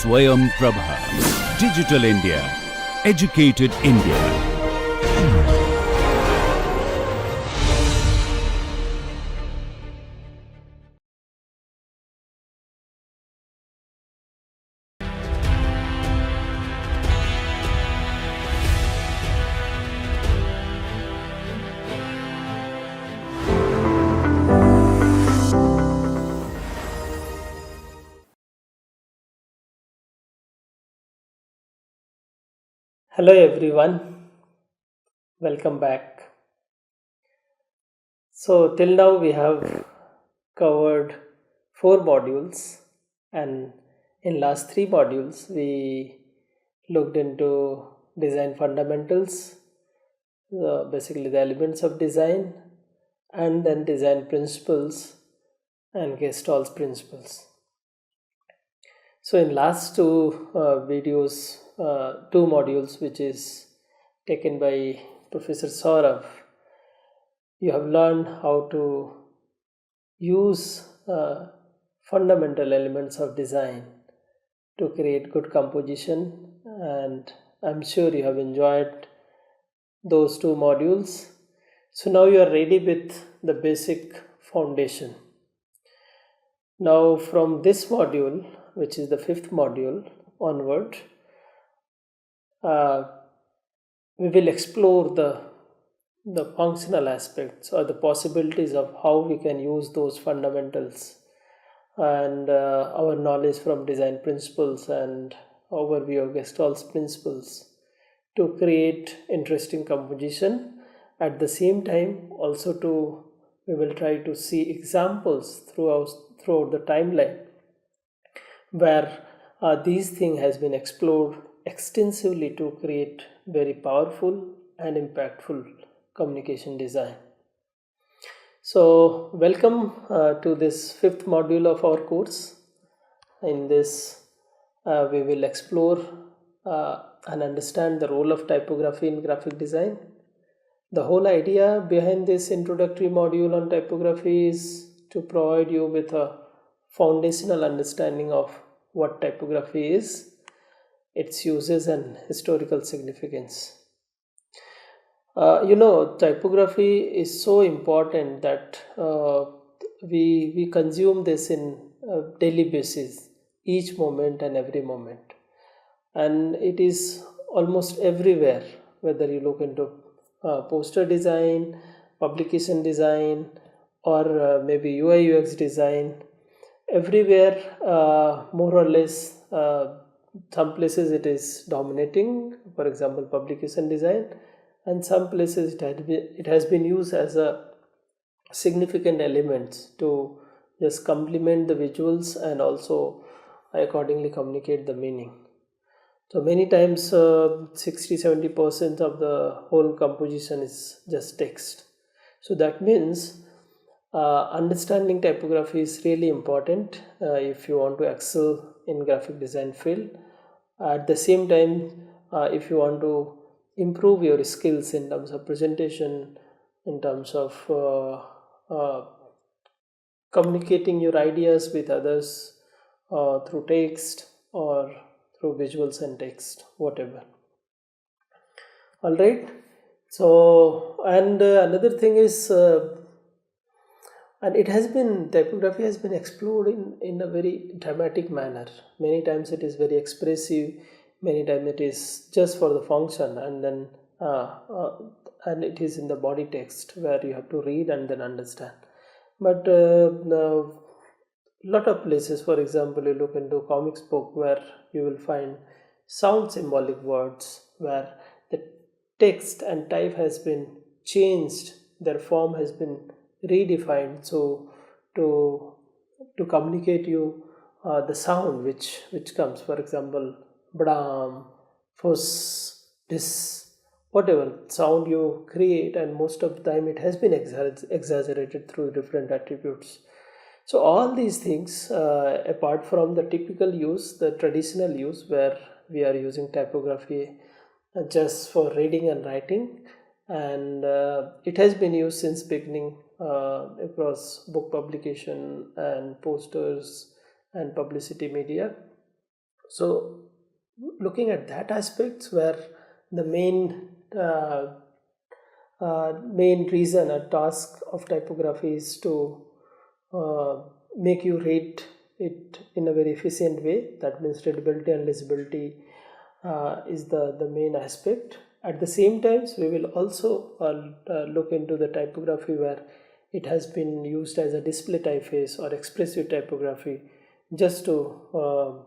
SwayamPrabha. Digital India. Educated India. Hello everyone, welcome back. So till now we have covered 4 modules, and in last 3 modules we looked into design fundamentals, basically the elements of design, and then design principles and Gestalt's principles. So in last two modules, which is taken by Professor Saurav, you have learned how to use fundamental elements of design to create good composition, and I'm sure you have enjoyed those 2 modules. So now you are ready with the basic foundation. Now from this module, which is the 5th module onward, we will explore the functional aspects or the possibilities of how we can use those fundamentals and our knowledge from design principles and overview of Gestalt's principles to create interesting composition. At the same time, also we will try to see examples throughout the timeline where these things has been explored extensively to create very powerful and impactful communication design. So welcome to this 5th module of our course. In this we will explore and understand the role of typography in graphic design. The whole idea behind this introductory module on typography is to provide you with a foundational understanding of what typography is, its uses and historical significance. Typography is so important that we consume this in a daily basis, each moment and every moment. And it is almost everywhere, whether you look into poster design, publication design, or maybe UI UX design. Everywhere, more or less, some places it is dominating, for example, publication design, and some places it has been used as a significant element to just complement the visuals and also accordingly communicate the meaning. So many times 60-70% of the whole composition is just text. So that means understanding typography is really important if you want to excel in graphic design field. At the same time, if you want to improve your skills in terms of presentation, in terms of communicating your ideas with others through text or through visuals and text, whatever. All right. So, and another thing is, and typography has been explored in a very dramatic manner. Many times it is very expressive, many times it is just for the function, and then and it is in the body text where you have to read and then understand. But lot of places, for example, you look into comics book where you will find sound symbolic words where the text and type has been changed, their form has been redefined, so to communicate you the sound which comes, for example, bram, fuss, this, whatever sound you create, and most of the time it has been exaggerated through different attributes. So all these things, apart from the typical use, the traditional use where we are using typography just for reading and writing, and it has been used since beginning across book publication and posters and publicity media. So looking at that aspects, where the main reason or task of typography is to make you read it in a very efficient way. That means readability and legibility is the main aspect. At the same time, we will also look into the typography where it has been used as a display typeface or expressive typography, just to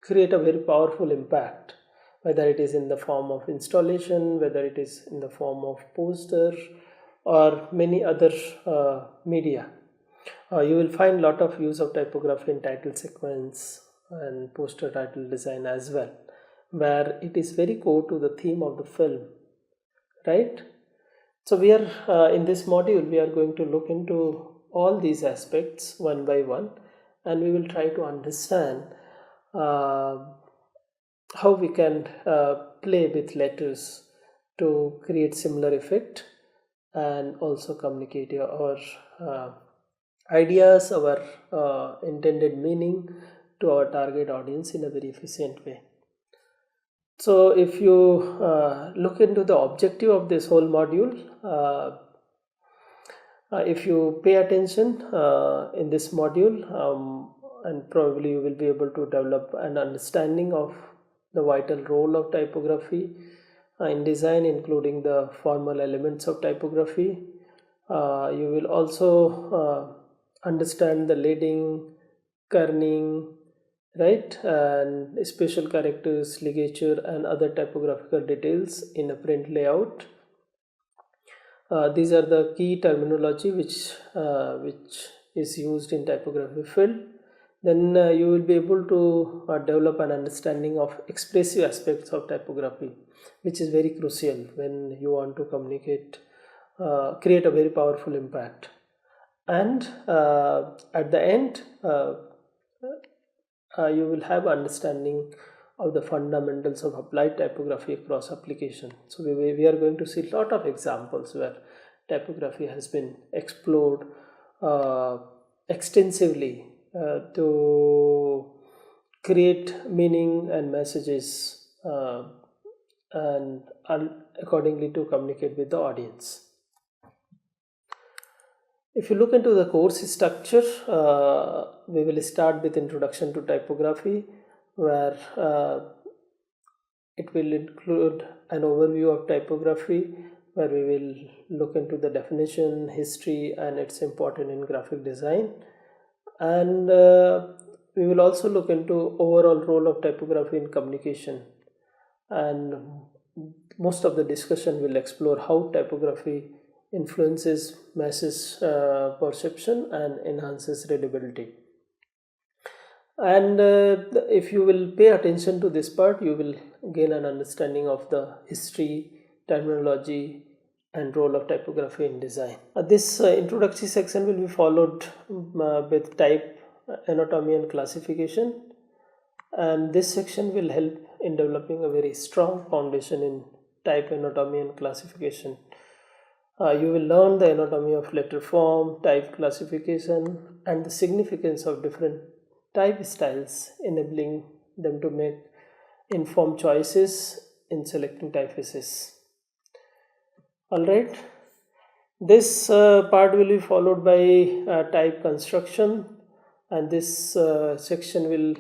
create a very powerful impact, whether it is in the form of installation, whether it is in the form of poster or many other media. You will find a lot of use of typography in title sequence and poster title design as well, where it is very core to the theme of the film, right? So we are in this module, we are going to look into all these aspects one by one, and we will try to understand how we can play with letters to create similar effect and also communicate our ideas, our intended meaning to our target audience in a very efficient way. So if you look into the objective of this whole module, if you pay attention in this module, and probably you will be able to develop an understanding of the vital role of typography in design, including the formal elements of typography. You will also understand the leading, kerning, right, and special characters, ligature, and other typographical details in a print layout. These are the key terminology which is used in typography field. Then you will be able to develop an understanding of expressive aspects of typography, which is very crucial when you want to communicate, create a very powerful impact. And at the end, you will have understanding of the fundamentals of applied typography across application. So we are going to see a lot of examples where typography has been explored extensively to create meaning and messages and accordingly to communicate with the audience. If you look into the course structure, we will start with introduction to typography, where it will include an overview of typography, where we will look into the definition, history, and its importance in graphic design. And we will also look into overall role of typography in communication, and most of the discussion will explore how typography influences message perception and enhances readability. And if you will pay attention to this part, you will gain an understanding of the history, terminology, and role of typography in design. This introductory section will be followed with type anatomy and classification, and this section will help in developing a very strong foundation in type anatomy and classification. You will learn the anatomy of letter form, type classification, and the significance of different type styles, enabling them to make informed choices in selecting typefaces. Alright, this part will be followed by type construction, and this section will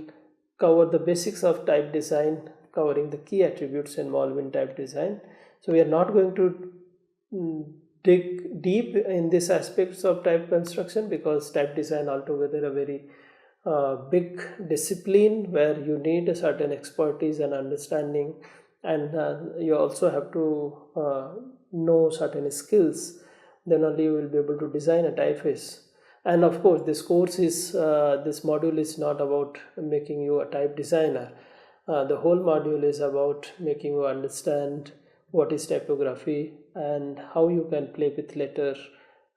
cover the basics of type design, covering the key attributes involved in type design. So we are not going to dig deep in these aspects of type construction, because type design altogether a very big discipline where you need a certain expertise and understanding, and you also have to know certain skills. Then only you will be able to design a typeface. And of course, this course is this module is not about making you a type designer. The whole module is about making you understand what is typography and how you can play with letter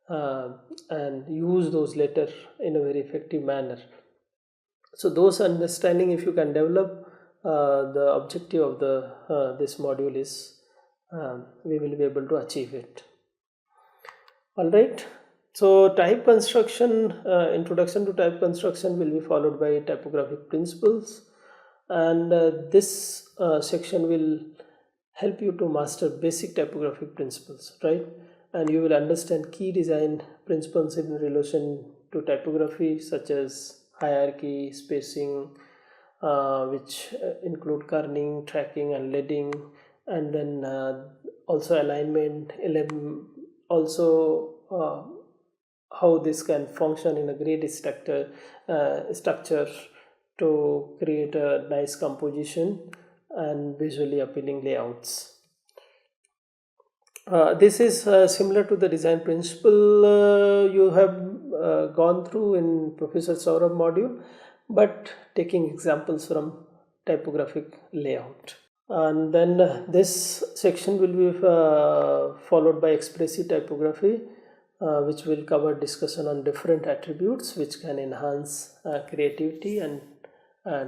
and use those letters in a very effective manner. So those understanding, if you can develop, the objective of the this module is we will be able to achieve it. All right. So type construction, introduction to type construction will be followed by typographic principles, and this section will help you to master basic typographic principles, right? And you will understand key design principles in relation to typography, such as hierarchy, spacing, which include kerning, tracking, and leading, and then also alignment, also how this can function in a grid structure to create a nice composition and visually appealing layouts. This is similar to the design principle you have gone through in Professor Saurav module, but taking examples from typographic layout. And then this section will be followed by expressive typography, which will cover discussion on different attributes which can enhance creativity and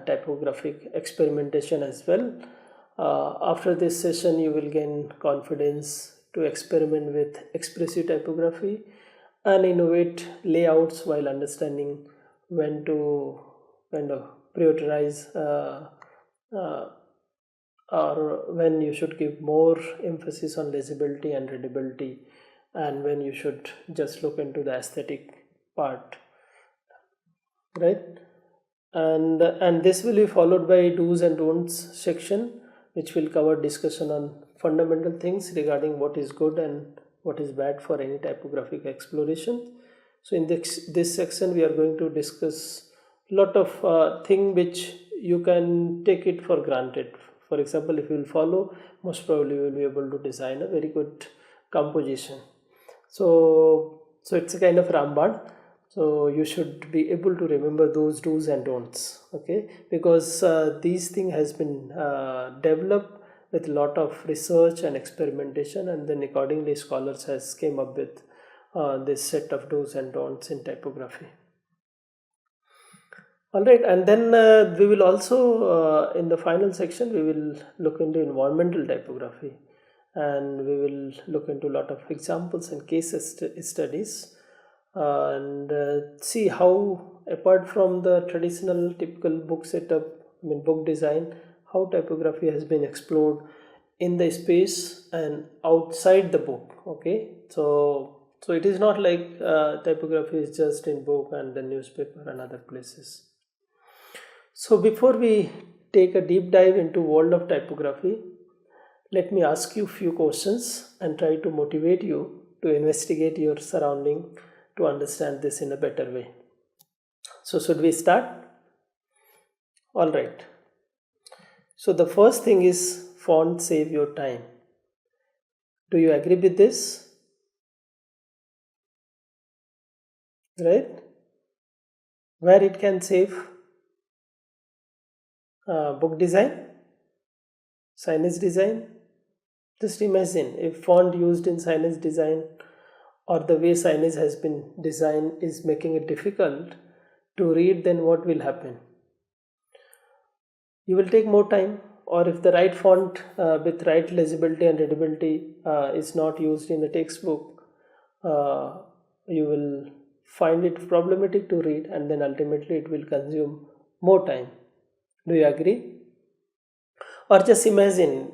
typographic experimentation as well. After this session, you will gain confidence to experiment with expressive typography and innovate layouts while understanding when to kind of prioritize or when you should give more emphasis on legibility and readability, and when you should just look into the aesthetic part, right? And this will be followed by do's and don'ts section, which will cover discussion on fundamental things regarding what is good and what is bad for any typographic exploration. So in this section we are going to discuss a lot of thing which you can take it for granted. For example, if you will follow, most probably you will be able to design a very good composition. So it's a kind of Ramban. So you should be able to remember those do's and don'ts, okay? Because these thing has been developed with a lot of research and experimentation, and then accordingly scholars has came up with this set of do's and don'ts in typography. All right, and then we will also in the final section we will look into environmental typography, and we will look into a lot of examples and case studies, and see how, apart from the traditional typical book setup, book design, how typography has been explored in the space and outside the book. Okay, so it is not like typography is just in book and the newspaper and other places. So before we take a deep dive into world of typography, let me ask you a few questions and try to motivate you to investigate your surrounding to understand this in a better way. So should we start? All right. So the first thing is font save your time. Do you agree with this? Right? Where it can save? Book design, signage design. Just imagine if font used in signage design or the way signage has been designed is making it difficult to read, then what will happen? You will take more time, or if the right font with right legibility and readability is not used in the textbook, you will find it problematic to read, and then ultimately it will consume more time. Do you agree? Or just imagine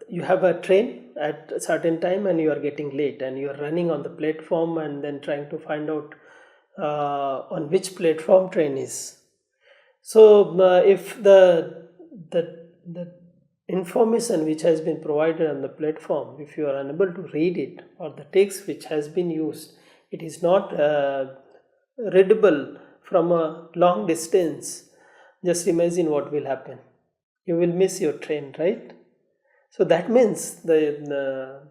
you have a train at a certain time and you are getting late and you are running on the platform and then trying to find out on which platform train is. So if the information which has been provided on the platform, if you are unable to read it, or the text which has been used, it is not readable from a long distance, just imagine what will happen. You will miss your train, right? So that means the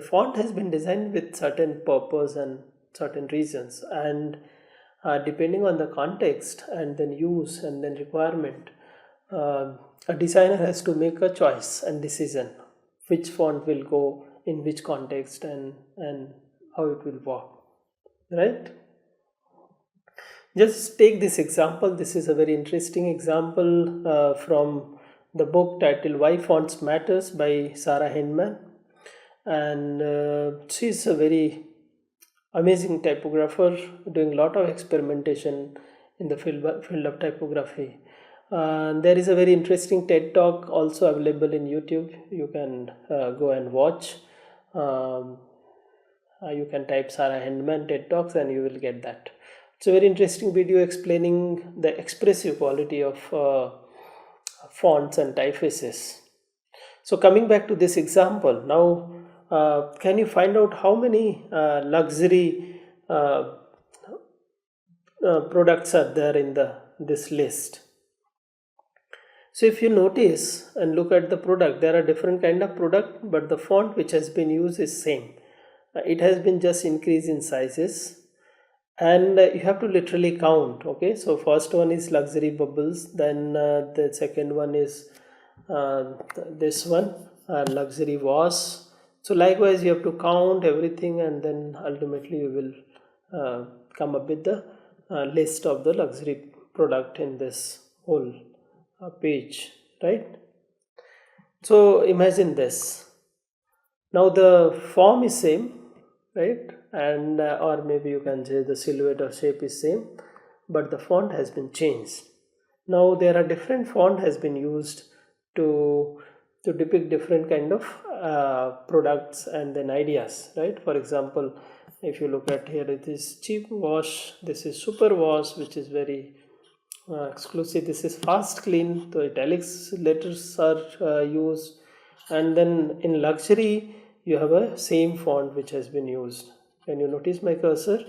font has been designed with certain purpose and certain reasons, and depending on the context and then use and then requirement, a designer has to make a choice and decision which font will go in which context and how it will work, right? Just take this example. This is a very interesting example from the book titled Why Fonts Matters by Sarah Hindman, and she is a very amazing typographer doing a lot of experimentation in the field of typography. There is a very interesting TED talk also available in YouTube. You can go and watch. You can type Sarah Handman TED Talks and you will get that. It's a very interesting video explaining the expressive quality of fonts and typefaces. So coming back to this example, now can you find out how many luxury products are there in this list? So if you notice and look at the product, there are different kind of product, but the font which has been used is same. It has been just increased in sizes, and you have to literally count. Okay, so first one is luxury bubbles, then the second one is this one, luxury vase. So likewise you have to count everything, and then ultimately you will come up with the list of the luxury product in this whole page, right? So imagine this. Now the form is same, right? And or maybe you can say the silhouette or shape is same, but the font has been changed. Now there are different font has been used to depict different kind of products and then ideas, right? For example, if you look at here, it is cheap wash, this is super wash, which is very exclusive, this is fast clean, the italics letters are used, and then in luxury you have a same font which has been used. Can you notice my cursor?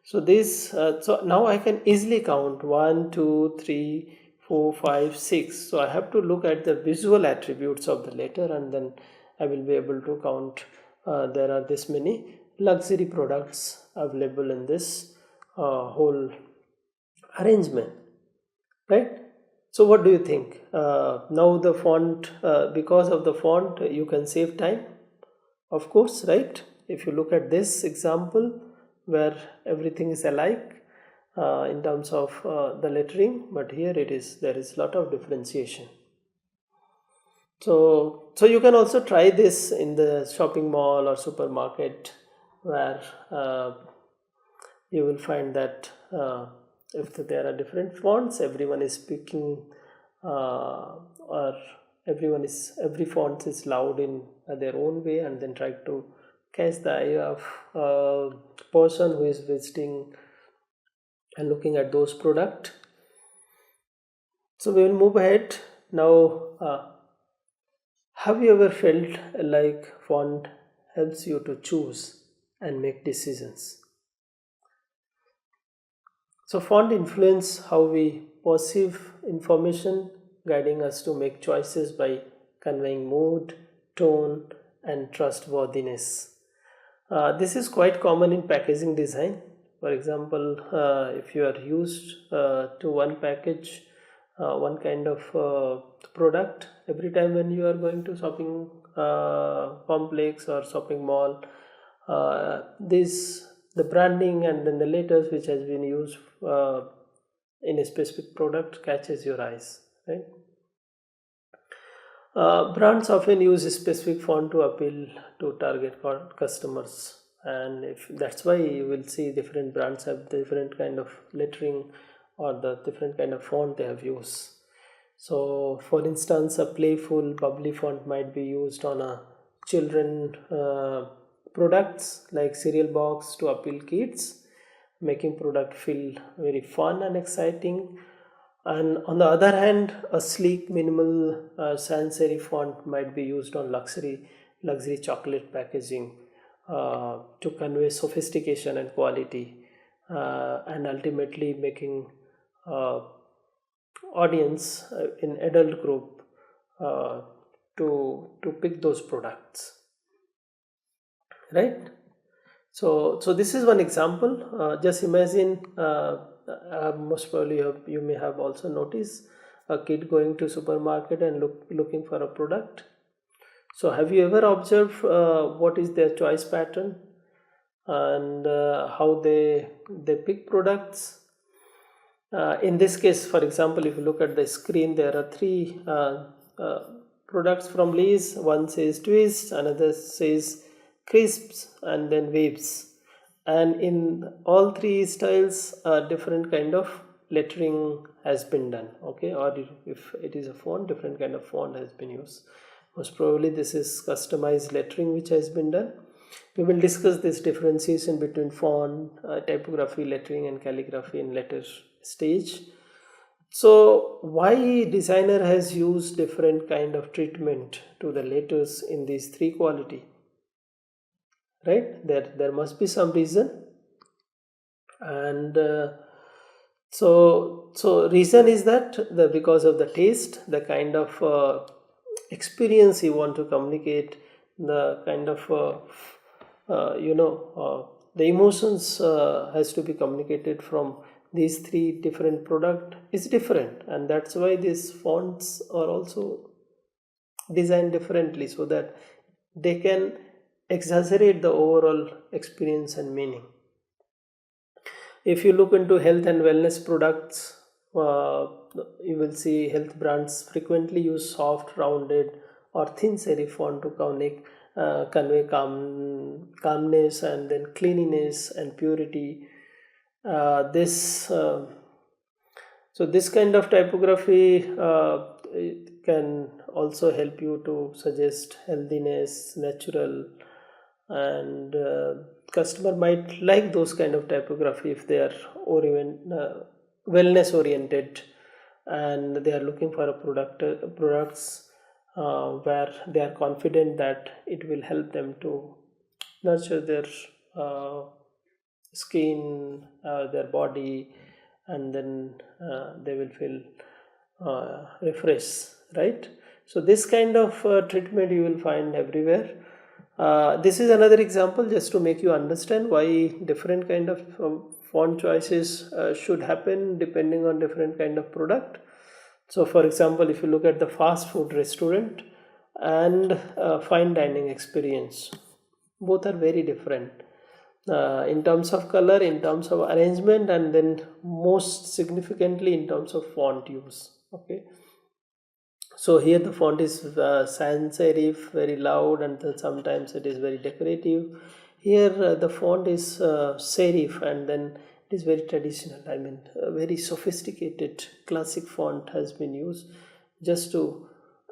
So this so now I can easily count 1 2 3 4 5 6. So I have to look at the visual attributes of the letter, and then I will be able to count there are this many luxury products available in this whole arrangement, right? So what do you think? Now the font, because of the font you can save time, of course, right? If you look at this example where everything is alike in terms of the lettering, but here there is lot of differentiation. So you can also try this in the shopping mall or supermarket, where you will find that if there are different fonts, everyone is speaking or every font is loud in their own way, and then try to catch the eye of a person who is visiting and looking at those product. So we will move ahead now. Have you ever felt like font helps you to choose and make decisions? So font influence how we perceive information, guiding us to make choices by conveying mood, tone, and trustworthiness. This is quite common in packaging design. For example, if you are used to one package, one kind of product, every time when you are going to shopping complex or shopping mall, the branding and then the letters which has been used in a specific product catches your eyes, right? Brands often use a specific font to appeal to target customers, and if that's why you will see different brands have different kind of lettering or the different kind of font they have used. So for instance, a playful bubbly font might be used on a children products like cereal box to appeal kids, making product feel very fun and exciting. And on the other hand, a sleek minimal sans serif font might be used on luxury chocolate packaging to convey sophistication and quality, and ultimately making audience in adult group to pick those products, right? So this is one example. Just imagine, most probably you may have also noticed a kid going to supermarket and looking for a product. So have you ever observed what is their choice pattern and how they pick products? In this case, for example, if you look at the screen, there are three products from Lee's. One says twist, another says crisps, and then waves. And in all three styles, different kind of lettering has been done, okay, or if it is a font, different kind of font has been used. Most probably this is customized lettering which has been done. We will discuss this differentiation between font, typography, lettering and calligraphy in later stage. So why designer has used different kind of treatment to the letters in these three quality, right? There must be some reason. And so reason is that because of the taste, the kind of experience you want to communicate, the kind of the emotions has to be communicated from these three different product is different, and that's why these fonts are also designed differently so that they can exaggerate the overall experience and meaning. If you look into health and wellness products, you will see health brands frequently use soft, rounded, or thin serif font to convey calmness and then cleanliness and purity. So this kind of typography it can also help you to suggest healthiness, natural, and customer might like those kind of typography if they are wellness oriented and they are looking for a products where they are confident that it will help them to nurture their skin, their body, and then they will feel refreshed, right? So this kind of treatment you will find everywhere. This is another example just to make you understand why different kind of font choices should happen depending on different kind of product. So for example, if you look at the fast food restaurant and fine dining experience, both are very different in terms of color, in terms of arrangement, and then most significantly in terms of font use, okay. So here the font is sans serif, very loud, and then sometimes it is very decorative. Here the font is serif, and then it is very traditional. I mean, a very sophisticated classic font has been used just to,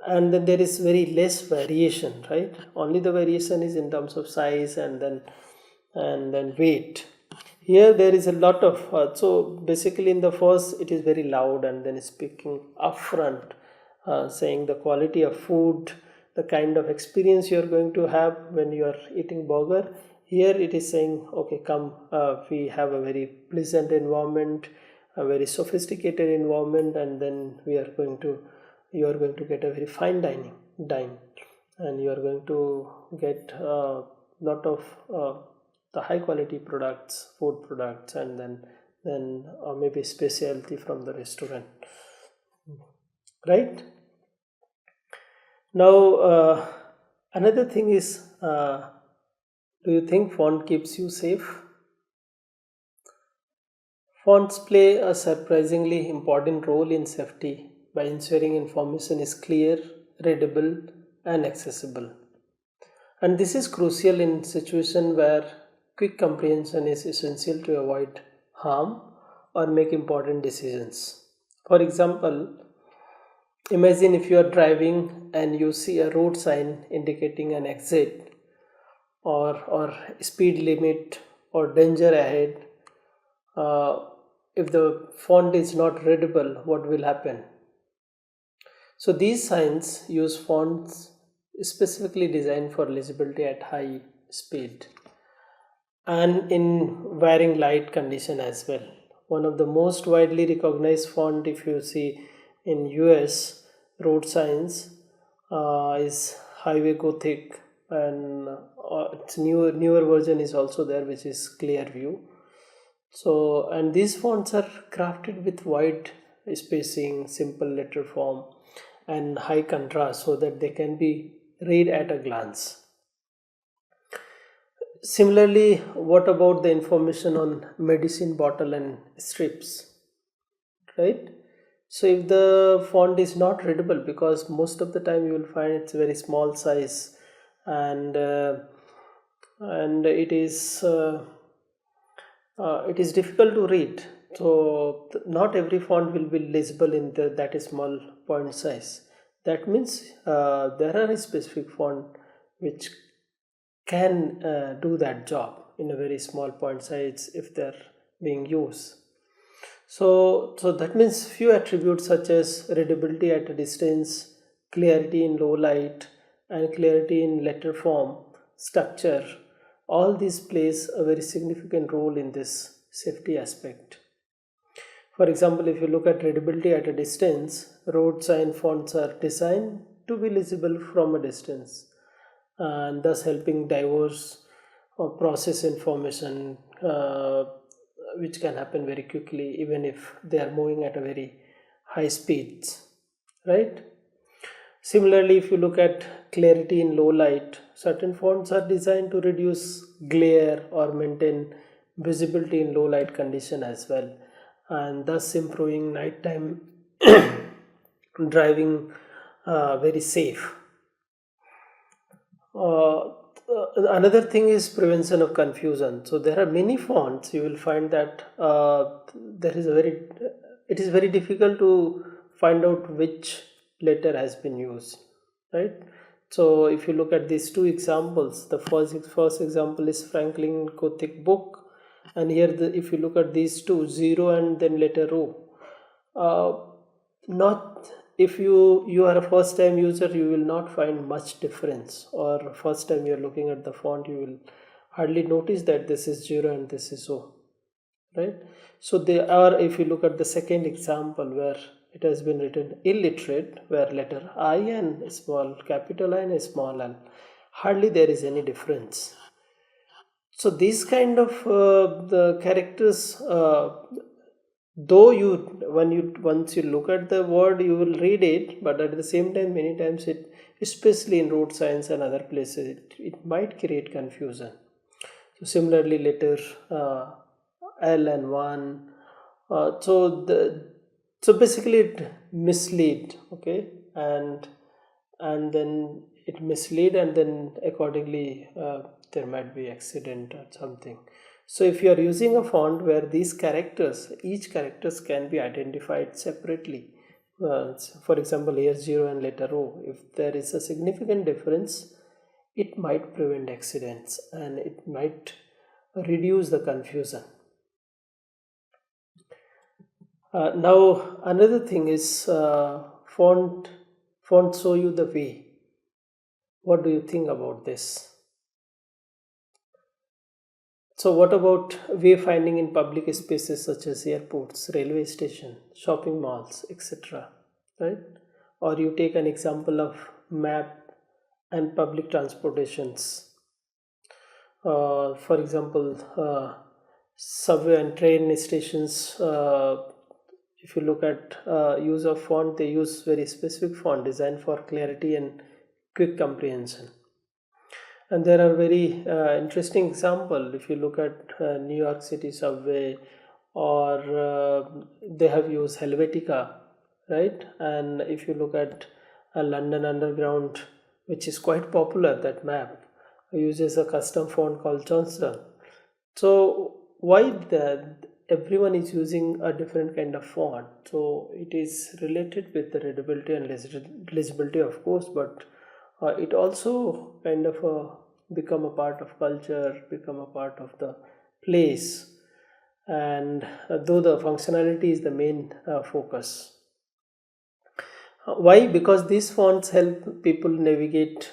and then there is very less variation, right? Only the variation is in terms of size and then weight. Here there is a lot of so basically in the first it is very loud and then speaking upfront, saying the quality of food, the kind of experience you are going to have when you are eating burger. Here it is saying, okay, come, we have a very pleasant environment, a very sophisticated environment, and then you are going to get a very fine dine, and you are going to get a lot of the high quality products, food products, and then maybe specialty from the restaurant, right? Now another thing is, do you think font keeps you safe? Fonts play a surprisingly important role in safety by ensuring information is clear, readable, and accessible. And this is crucial in situations where quick comprehension is essential to avoid harm or make important decisions. For example, imagine if you are driving and you see a road sign indicating an exit or speed limit or danger ahead. If the font is not readable, what will happen? So these signs use fonts specifically designed for legibility at high speed and in varying light condition as well. One of the most widely recognized font, if you see in US road signs, is Highway Gothic, and its newer version is also there, which is Clearview. So, and these fonts are crafted with wide spacing, simple letter form, and high contrast so that they can be read at a glance. Similarly, what about the information on medicine bottle and strips, right? So if the font is not readable, because most of the time you will find it's very small size, and it is difficult to read. not every font will be legible in that small font size. That means there are a specific font which can do that job in a very small font size if they're being used. So that means few attributes such as readability at a distance, clarity in low light, and clarity in letter form, structure, all these plays a very significant role in this safety aspect. For example, if you look at readability at a distance, road sign fonts are designed to be legible from a distance, and thus helping diverse or process information, which can happen very quickly even if they are moving at a very high speeds, right? Similarly, if you look at clarity in low light, certain fonts are designed to reduce glare or maintain visibility in low light condition as well, and thus improving nighttime driving very safe. Another thing is prevention of confusion. So there are many fonts. You will find that it is very difficult to find out which letter has been used, right? So if you look at these two examples, the first example is Franklin Gothic book, and here if you look at these two, zero and then letter O, not if you are a first time user, you will not find much difference, or first time you are looking at the font, you will hardly notice that this is zero and this is O, right? So they are, if you look at the second example where it has been written illiterate, where letter I and small capital I and small l, hardly there is any difference. So these kind of the characters, though once you look at the word, you will read it, but at the same time many times it, especially in road signs and other places, it might create confusion. So similarly letter L and 1, so basically it mislead, okay, and then it mislead, and then accordingly there might be accident or something. So if you are using a font where these characters, each characters can be identified separately, for example here 0 and letter O, if there is a significant difference, it might prevent accidents and it might reduce the confusion. Now another thing is font show you the way. What do you think about this? So what about wayfinding in public spaces such as airports, railway station, shopping malls, etc., right? Or you take an example of map and public transportations. For example, subway and train stations, if you look at use of font, they use very specific font designed for clarity and quick comprehension. And there are very interesting example. If you look at New York City subway, or they have used Helvetica, right? And if you look at London Underground, which is quite popular, that map uses a custom font called Johnston. So why everyone is using a different kind of font? So it is related with the readability and legibility, of course, but it also kind of become a part of culture, become a part of the place, and though the functionality is the main focus. Why? Because these fonts help people navigate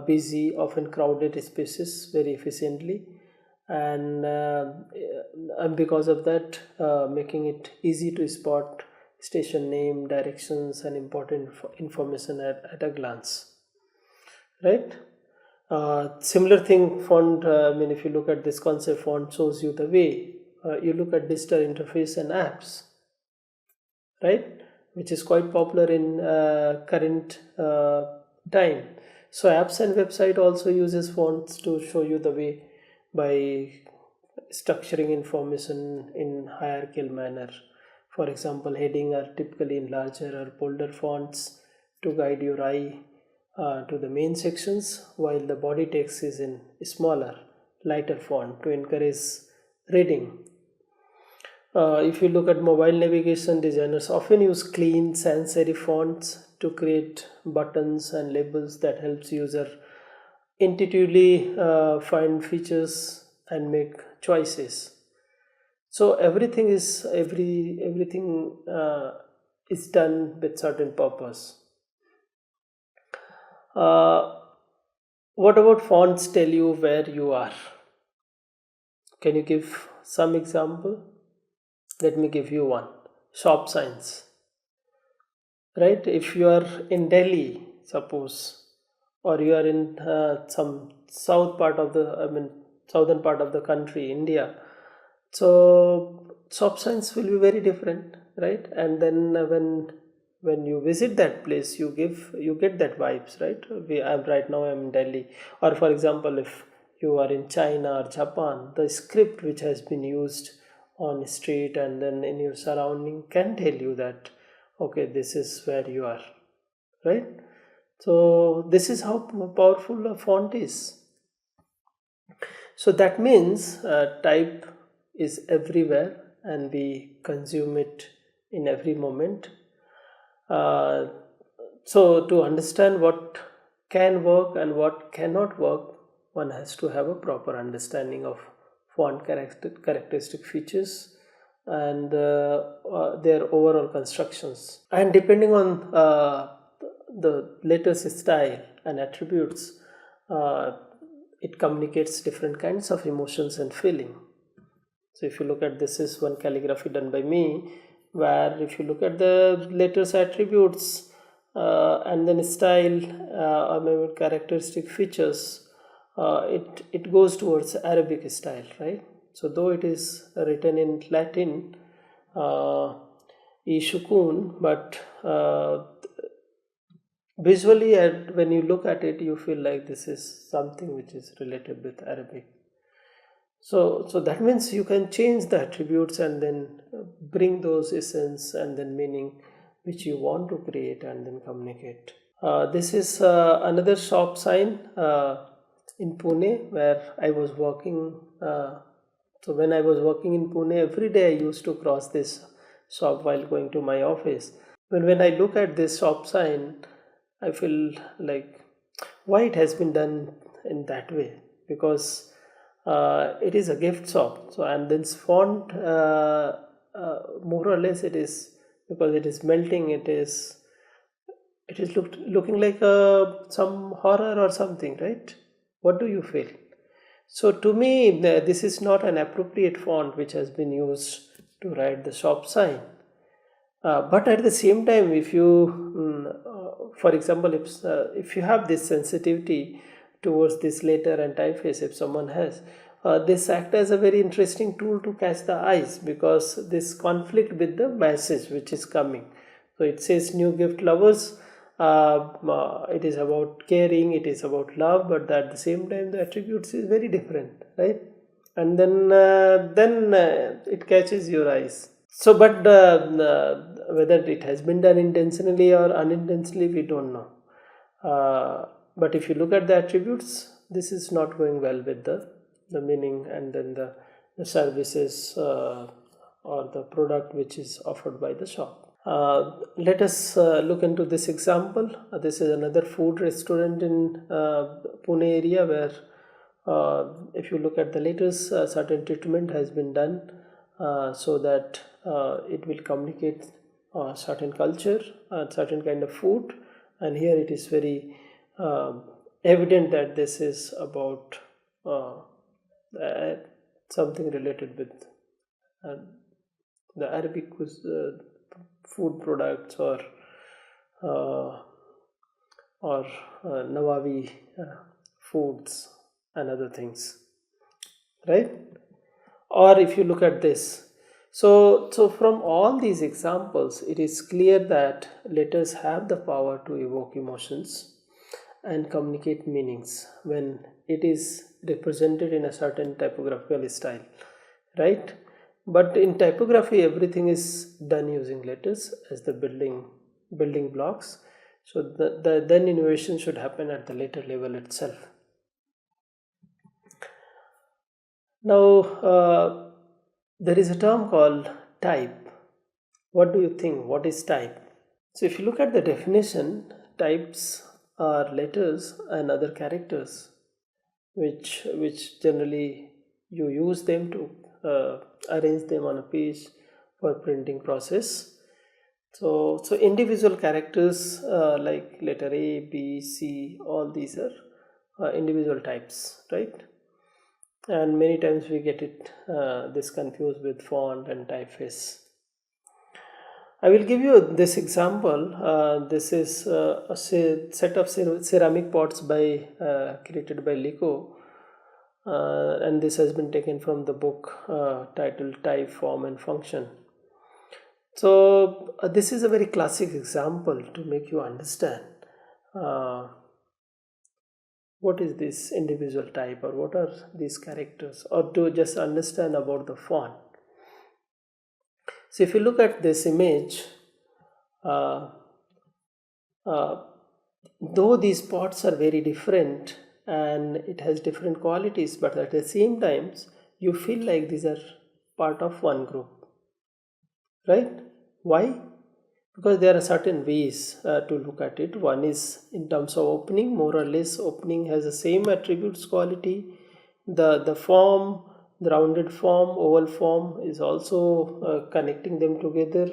busy, often crowded spaces very efficiently, and because of that, making it easy to spot station name, directions, and important information at a glance, right? Similar thing, font, if you look at this concept, font shows you the way. You look at digital interface and apps, right, which is quite popular in current time. So apps and website also uses fonts to show you the way by structuring information in hierarchical manner. For example, heading are typically in larger or bolder fonts to guide your eye to the main sections, while the body text is in smaller, lighter font to encourage reading. If you look at mobile navigation, designers often use clean sans serif fonts to create buttons and labels that helps user intuitively find features and make choices. So everything is done with certain purpose. Uh, what about fonts tell you where you are? Can you give some example? Let me give you one. Shop signs, right? If you are in Delhi, suppose, or you are in some southern part of the country, India. So shop signs will be very different, right? And then when you visit that place, you get that vibes, right? I'm in Delhi, or for example, if you are in China or Japan, the script which has been used on street and then in your surrounding can tell you that okay, this is where you are, right? So this is how powerful a font is. So that means type is everywhere and we consume it in every moment. Uh, so to understand what can work and what cannot work, one has to have a proper understanding of font characteristic features and their overall constructions. And depending on the letters style and attributes, uh, it communicates different kinds of emotions and feeling. So if you look at this is one calligraphy done by me, where if you look at the letters attributes and then style or maybe characteristic features, it goes towards Arabic style, right? So though it is written in Latin, Ishukun, but visually when you look at it, you feel like this is something which is related with Arabic. So that means you can change the attributes and then bring those essence and then meaning which you want to create and then communicate. This is another shop sign in Pune where I was working. So when I was working in Pune, every day I used to cross this shop while going to my office. When I look at this shop sign, I feel like why it has been done in that way, because it is a gift shop. So and this font, more or less, it is because it is melting. It is looking like some horror or something, right? What do you feel? So to me, this is not an appropriate font which has been used to write the shop sign. But at the same time, if you, for example, if you have this sensitivity towards this letter and typeface, if someone has, this act as a very interesting tool to catch the eyes, because this conflict with the message which is coming. So it says new gift lovers. It is about caring, it is about love, but at the same time the attributes is very different, right? And then it catches your eyes. So but whether it has been done intentionally or unintentionally, we don't know. But if you look at the attributes, this is not going well with the meaning and then the services or the product which is offered by the shop. Let us look into this example. This is another food restaurant in Pune area where if you look at the letters, certain treatment has been done so that it will communicate certain culture and certain kind of food. And here it is very evident that this is about something related with the Arabic food products or Nawawi foods and other things, right? Or if you look at this, so from all these examples, it is clear that letters have the power to evoke emotions and communicate meanings when it is represented in a certain typographical style, right? But in typography, everything is done using letters as the building blocks. So then innovation should happen at the letter level itself. Now there is a term called type. What do you think? What is type? So if you look at the definition, types are letters and other characters which generally you use them to arrange them on a page for printing process. So individual characters like letter A, B, C, all these are individual types, right? And many times we get it this confused with font and typeface. I will give you this example. This is a set of ceramic pots created by Lico, and this has been taken from the book titled Type, Form and Function. So this is a very classic example to make you understand what is this individual type, or what are these characters, or to just understand about the font. So if you look at this image, though these pots are very different and it has different qualities, but at the same times you feel like these are part of one group, right? Why? Because there are certain ways to look at it. One is in terms of opening. More or less opening has the same attributes, quality. The form, the rounded form, oval form is also connecting them together.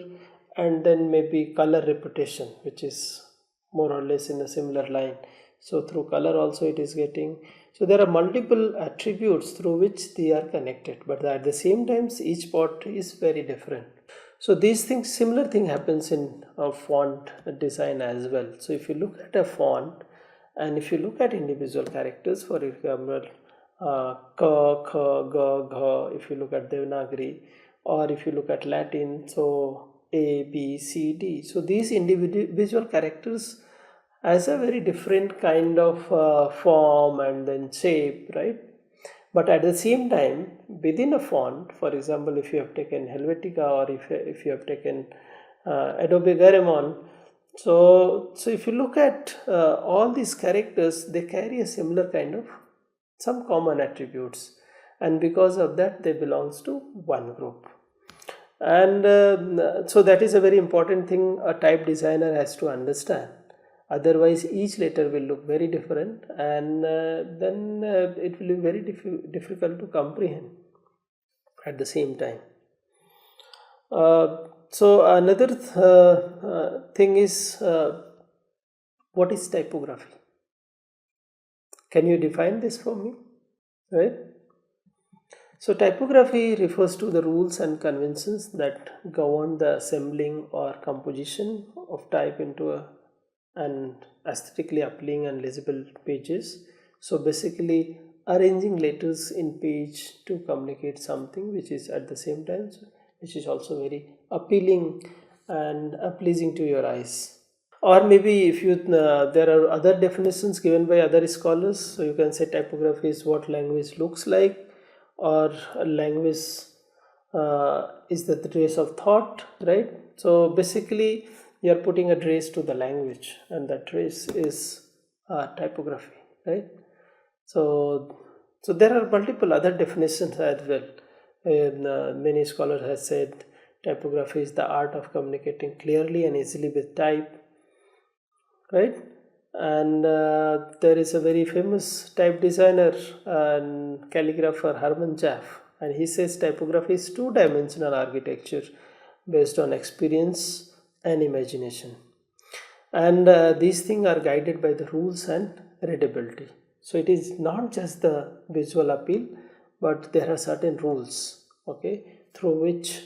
And then maybe color repetition, which is more or less in a similar line. So through color also it is getting. So there are multiple attributes through which they are connected, but at the same time each pot is very different. So these things, similar thing happens in font design as well. So if you look at a font and if you look at individual characters, for example, K, K, G, Gh, if you look at Devanagari, or if you look at Latin, so A, B, C, D. So these individual characters has a very different kind of form and then shape, right? But at the same time, within a font, for example, if you have taken Helvetica, or if you have taken Adobe Garamond, so if you look at all these characters, they carry a similar kind of some common attributes, and because of that they belongs to one group. And so that is a very important thing a type designer has to understand. Otherwise each letter will look very different, and then it will be very difficult to comprehend at the same time. So another thing is, what is typography? Can you define this for me? Right? So typography refers to the rules and conventions that govern the assembling or composition of type into an aesthetically appealing and legible pages. So basically arranging letters in page to communicate something which is at the same time which is also very appealing and pleasing to your eyes. Or maybe if you there are other definitions given by other scholars, so you can say typography is what language looks like, or language is the trace of thought, right? So basically you are putting a trace to the language, and that trace is typography, right? So there are multiple other definitions as well. Many scholars have said typography is the art of communicating clearly and easily with type, right? And there is a very famous type designer and calligrapher, Herman Jaff, and he says typography is two-dimensional architecture based on experience and imagination, and these things are guided by the rules and readability. So it is not just the visual appeal, but there are certain rules, okay, through which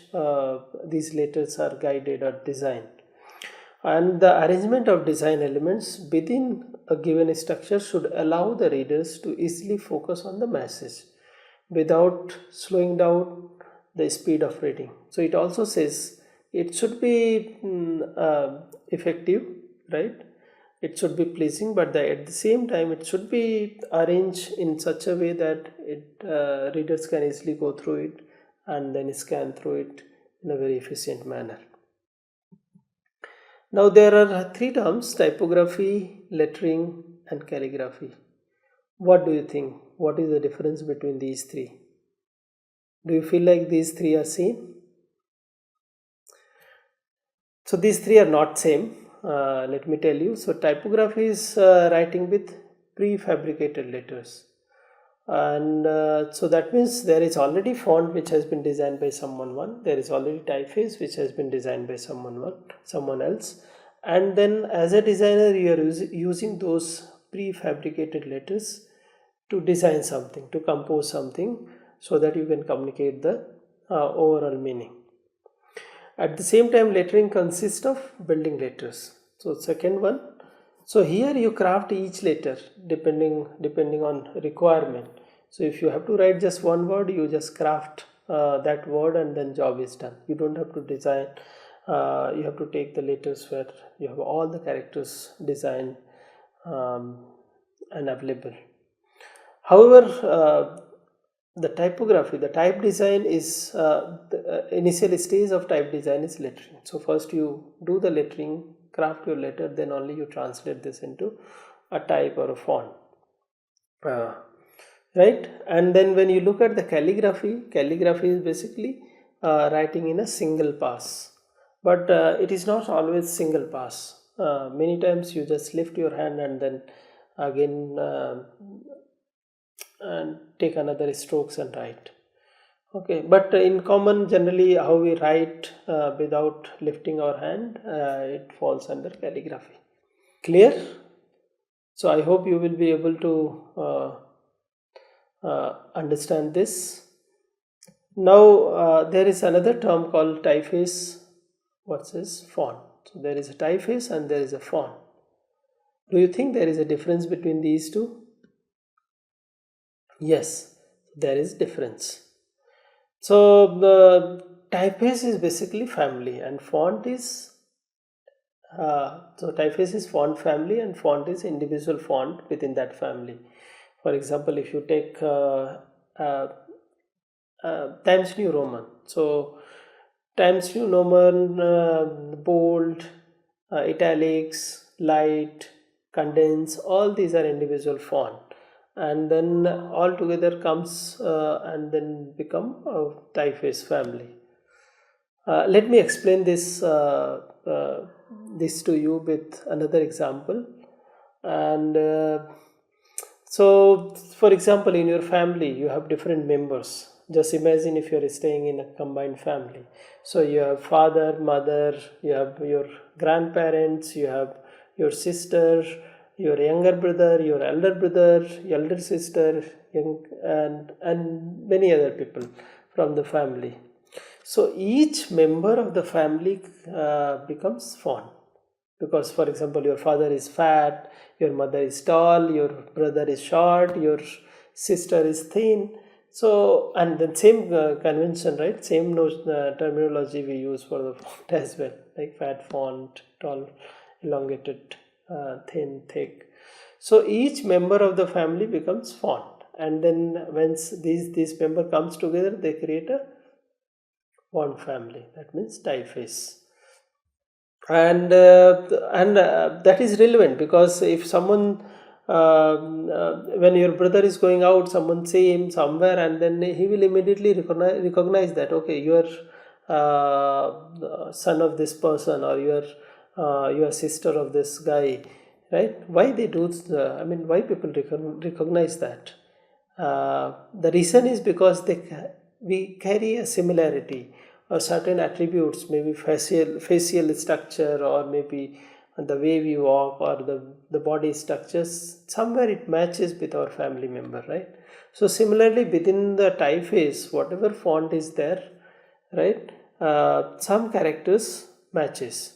these letters are guided or designed. And the arrangement of design elements within a given structure should allow the readers to easily focus on the message without slowing down the speed of reading. So it also says it should be effective, right? It should be pleasing, but at the same time it should be arranged in such a way that readers can easily go through it and then scan through it in a very efficient manner. Now there are three terms: typography, lettering and calligraphy. What do you think? What is the difference between these three? Do you feel like these three are same? So these three are not same. Let me tell you. So typography is writing with prefabricated letters, and so that means there is already font which has been designed by someone. There is already typeface which has been designed by someone else, and then as a designer you are using those prefabricated letters to design something, to compose something, so that you can communicate the overall meaning. At the same time, lettering consists of building letters. So second one, so here you craft each letter depending on requirement. So if you have to write just one word, you just craft that word and then job is done. You don't have to design. You have to take the letters where you have all the characters designed and available. However, the typography, the type design is the initial stage of type design is lettering. So first you do the lettering, craft your letter, then only you translate this into a type or a font, right? And then when you look at the calligraphy is basically writing in a single pass, but it is not always single pass. Many times you just lift your hand and then again and take another strokes and write. Okay, but in common, generally how we write without lifting our hand, it falls under calligraphy. Clear? So I hope you will be able to understand this. Now there is another term called typeface versus font. So there is a typeface and there is a font. Do you think there is a difference between these two? Yes, there is difference. So the typeface is basically family and font is so typeface is font family and font is individual font within that family. For example, if you take Times New Roman, so Times New Roman, bold, italics, light, condense, all these are individual font, and then all together comes and then become a typeface family. Let me explain this to you with another example. And so for example, in your family you have different members. Just imagine if you are staying in a combined family. So you have father, mother, you have your grandparents, you have your sister, your younger brother, your elder sister, and many other people from the family. So each member of the family becomes font, because for example your father is fat, your mother is tall, your brother is short, your sister is thin. So, and the same convention, right? Same terminology we use for the font as well, like fat font, tall, elongated, thin, thick. So each member of the family becomes font, and then once these member comes together, they create a font family. That means typeface. And that is relevant, because if someone when your brother is going out, someone see him somewhere, and then he will immediately recognize that, okay, you are son of this person, or you are sister of this guy, right? Why they do why people recognize that? The reason is because we carry a similarity or certain attributes, maybe facial structure, or maybe the way we walk, or the body structures, somewhere it matches with our family member, right? So similarly, within the typeface, whatever font is there, right, some characters matches.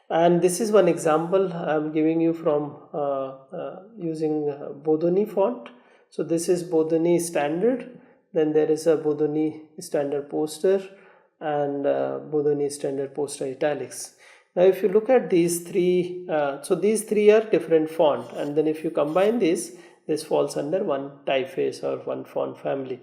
And this is one example I'm giving you from using Bodoni font. So this is Bodoni standard, then there is a Bodoni standard poster, and Bodoni standard poster italics. Now if you look at these three, so these three are different font, and then if you combine this falls under one typeface or one font family.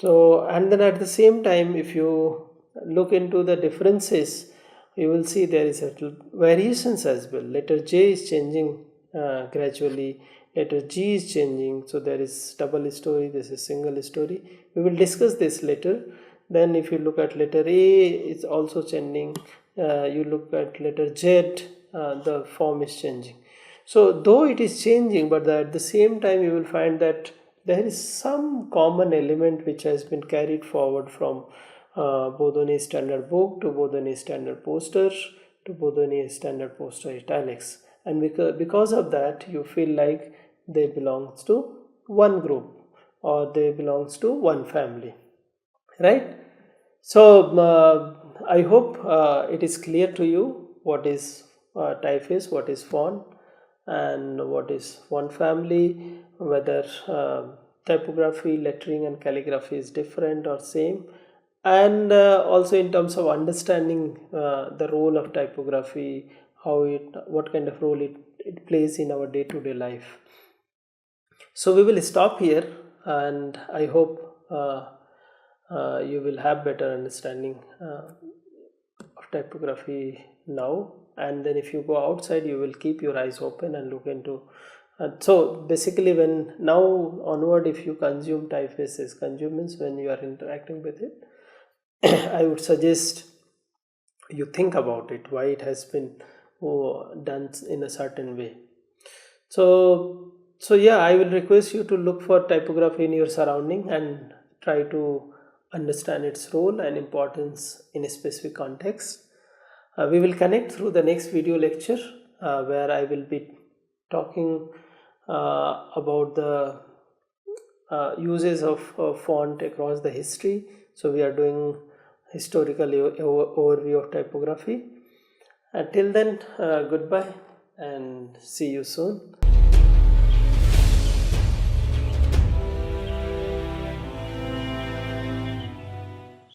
So, and then at the same time, if you look into the differences, you will see there is a variations as well. Letter J is changing gradually, letter G is changing, so there is double story, this is single story. We will discuss this later. Then if you look at letter A, it's also changing, you look at letter Z, the form is changing. So though it is changing, but at the same time you will find that there is some common element which has been carried forward from Bodoni standard book to Bodoni standard poster to Bodoni standard poster italics, and because of that you feel like they belongs to one group or they belongs to one family, right? So I hope it is clear to you what is typeface, what is font, and what is font family, whether typography, lettering and calligraphy is different or same, and also in terms of understanding the role of typography, what kind of role it plays in our day-to-day life. So we will stop here, and I hope you will have better understanding of typography now, and then if you go outside you will keep your eyes open and look into so basically when now onward, if you consume typefaces, consume means when you are interacting with it, I would suggest you think about it, why it has been done in a certain way. So yeah, I will request you to look for typography in your surrounding and try to understand its role and importance in a specific context. We will connect through the next video lecture where I will be talking about the uses of font across the history. So we are doing historical overview of typography. Until then, goodbye and see you soon.